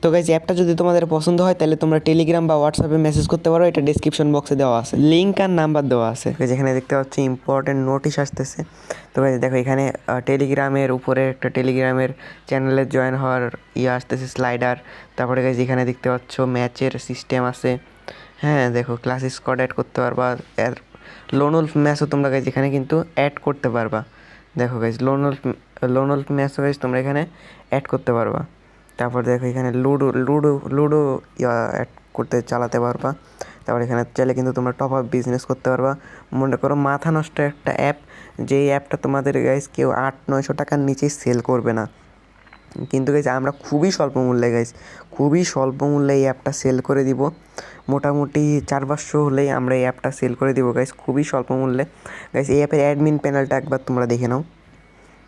তো গাইজ অ্যাপটা যদি তোমাদের পছন্দ হয় তাহলে তোমরা টেলিগ্রাম বা হোয়াটসঅ্যাপে মেসেজ করতে পারো, এটা ডিসক্রিপশন বক্সে দেওয়া আছে, লিঙ্ক আর নাম্বার দেওয়া আছে। যেখানে দেখতে পাচ্ছি ইম্পর্টেন্ট নোটিশ আসতেছে। তো গাইজ দেখো এখানে টেলিগ্রামের উপরে একটা টেলিগ্রামের চ্যানেলে জয়েন হওয়ার আসতেছে স্লাইডার। তারপরে গাইজ এখানে দেখতে পাচ্ছ ম্যাচের সিস্টেম আছে। হ্যাঁ দেখো ক্লাস স্কোয়াড অ্যাড করতে পারবা, লোন উলফ ম্যাচও তোমরা গাইজ এখানে কিন্তু অ্যাড করতে পারবা। দেখো গাইজ লোন উলফ ম্যাচও গাইজ তোমরা এখানে অ্যাড করতে পারবা। তারপর দেখো এখানে লুডো অ্যাড করতে চালাতে পারবা। তারপর এখানে চাইলে কিন্তু তোমরা টপ আপ বিজনেস করতে পারবা। মনে করো মাথা নষ্ট একটা অ্যাপ, যেই অ্যাপটা তোমাদের গাইজ কেউ 800-900 টাকার নিচেই সেল করবে না, কিন্তু গাইজ আমরা খুবই স্বল্প মূল্যে এই অ্যাপটা সেল করে দিব। মোটামুটি 400-500 হলেই আমরা এই অ্যাপটা সেল করে দিব গাইজ, খুবই স্বল্প মূল্যে। গাইজ এই অ্যাপের অ্যাডমিন প্যানেলটা একবার তোমরা দেখে নাও।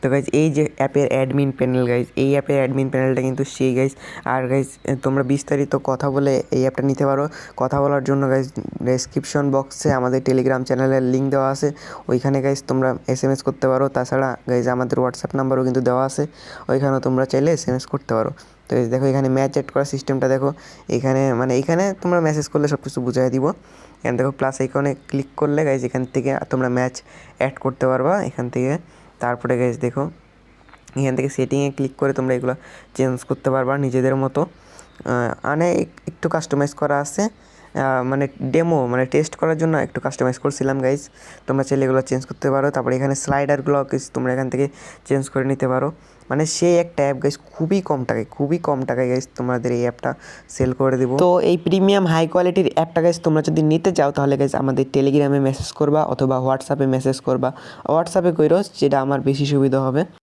তো গাইজ এই যে অ্যাপের অ্যাডমিন প্যানেল গাইজ, এই অ্যাপের অ্যাডমিন প্যানেলটা কিন্তু সেই গাইজ। আর গাইজ তোমরা বিস্তারিত কথা বলে এই অ্যাপটা নিতে পারো। কথা বলার জন্য গাইজ ডেসক্রিপশন বক্সে আমাদের টেলিগ্রাম চ্যানেলের লিঙ্ক দেওয়া আছে, ওইখানে গাইজ তোমরা SMS করতে পারো। তাছাড়া গাইজ আমাদের হোয়াটসঅ্যাপ নাম্বারও কিন্তু দেওয়া আছে, ওইখানেও তোমরা চাইলে SMS করতে পারো। তো দেখো এখানে ম্যাচ অ্যাড করার সিস্টেমটা দেখো, এখানে তোমরা মেসেজ করলে সব কিছু বুঝিয়ে দিব। এখানে দেখো প্লাস আইকনে ক্লিক করলে গাইজ এখান থেকে তোমরা ম্যাচ অ্যাড করতে পারবা এখান থেকে। তারপরে গাইজ দেখো এখান থেকে সেটিংয়ে ক্লিক করে তোমরা এগুলো চেঞ্জ করতে পারবা নিজেদের মতো। একটু কাস্টমাইজ করা আছে, ডেমো টেস্ট করার জন্য একটু কাস্টমাইজ করছিলাম গাইজ, তোমরা চাইলে এগুলো চেঞ্জ করতে পারো। তারপরে এখানে স্লাইডারগুলো তোমরা এখান থেকে চেঞ্জ করে নিতে পারো। সেই একটা অ্যাপ গাইজ, খুবই কম টাকায় গাইজ তোমাদের এই অ্যাপটা সেল করে দেবো। তো এই প্রিমিয়াম হাই কোয়ালিটির অ্যাপটা গাইজ তোমরা যদি নিতে চাও তাহলে গাইজ আমাদের টেলিগ্রামে মেসেজ করবা অথবা হোয়াটসঅ্যাপে মেসেজ করবা। হোয়াটসঅ্যাপে কইরো, যেটা আমার বেশি সুবিধা হবে।